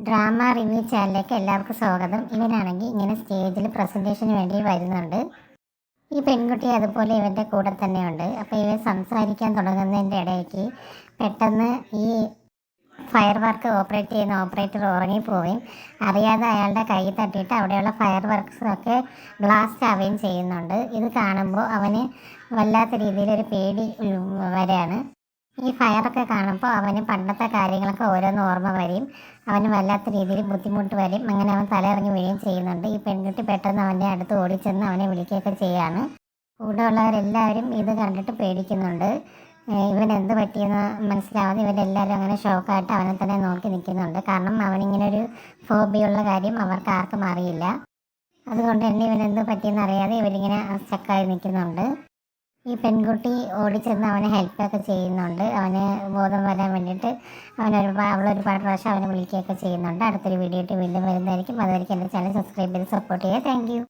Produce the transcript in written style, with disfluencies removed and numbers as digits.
Drama review ചാനലിലേക്ക് എല്ലാവർക്കും സ്വാഗതം. ഇവനാണെങ്കിൽ ഇങ്ങനെ സ്റ്റേജിൽ പ്രസൻറ്റേഷന് വേണ്ടി വരുന്നുണ്ട്. ഈ പെൺകുട്ടി അതുപോലെ ഇവൻ്റെ കൂടെ തന്നെയുണ്ട്. അപ്പോൾ ഇവൻ സംസാരിക്കാൻ തുടങ്ങുന്നതിൻ്റെ ഇടയ്ക്ക് പെട്ടെന്ന് ഈ ഫയർ വർക്ക് ഓപ്പറേറ്റ് ചെയ്യുന്ന ഓപ്പറേറ്റർ ഉറങ്ങിപ്പോവുകയും അറിയാതെ അയാളുടെ കൈ തട്ടിയിട്ട് അവിടെയുള്ള ഫയർ വർക്ക്സൊക്കെ ബ്ലാസ്റ്റ് ആവുകയും ചെയ്യുന്നുണ്ട്. ഇത് കാണുമ്പോൾ അവന് വല്ലാത്ത രീതിയിലൊരു പേടി വരെയാണ്. ഈ ഫയറൊക്കെ കാണുമ്പോൾ അവന് പണ്ടത്തെ കാര്യങ്ങളൊക്കെ ഓരോന്ന് ഓർമ്മ വരും. അവന് വല്ലാത്ത രീതിയിൽ ബുദ്ധിമുട്ട് വരും. അങ്ങനെ അവൻ തലയിറങ്ങി വീഴുകയും ചെയ്യുന്നുണ്ട്. ഈ പെൺകുട്ടി പെട്ടെന്ന് അവൻ്റെ അടുത്ത് ഓടിച്ചെന്ന് അവനെ വിളിക്കുകയൊക്കെ ചെയ്യാണ്. കൂടെ ഉള്ളവരെല്ലാവരും ഇത് കണ്ടിട്ട് പേടിക്കുന്നുണ്ട്. ഇവൻ എന്ത് പറ്റിയെന്ന് മനസ്സിലാവാതെ ഇവരെല്ലാവരും അങ്ങനെ ഷോക്കായിട്ട് അവനെ തന്നെ നോക്കി നിൽക്കുന്നുണ്ട്. കാരണം അവനിങ്ങനെ ഒരു ഫോബിയുള്ള കാര്യം അവർക്ക് ആർക്കും അറിയില്ല. അതുകൊണ്ട് തന്നെ ഇവനെന്ത് പറ്റിയെന്ന് അറിയാതെ ഇവരിങ്ങനെ സ്റ്റക്കായി നിൽക്കുന്നുണ്ട്. ഈ പെൺകുട്ടി ഓടിച്ചെന്ന് അവനെ ഹെൽപ്പൊക്കെ ചെയ്യുന്നുണ്ട്. അവന് ബോധം വരാൻ വേണ്ടിയിട്ട് അവളൊരുപാട് പ്രാവശ്യം അവനെ വിളിക്കുകയൊക്കെ ചെയ്യുന്നുണ്ട്. അടുത്തൊരു വീഡിയോ ആയിട്ട് വീണ്ടും വരുന്നതായിരിക്കും. അതുവരെയ്ക്കും എൻ്റെ ചാനൽ സബ്സ്ക്രൈബ് ചെയ്ത് സപ്പോർട്ട് ചെയ്യുക. Thank you.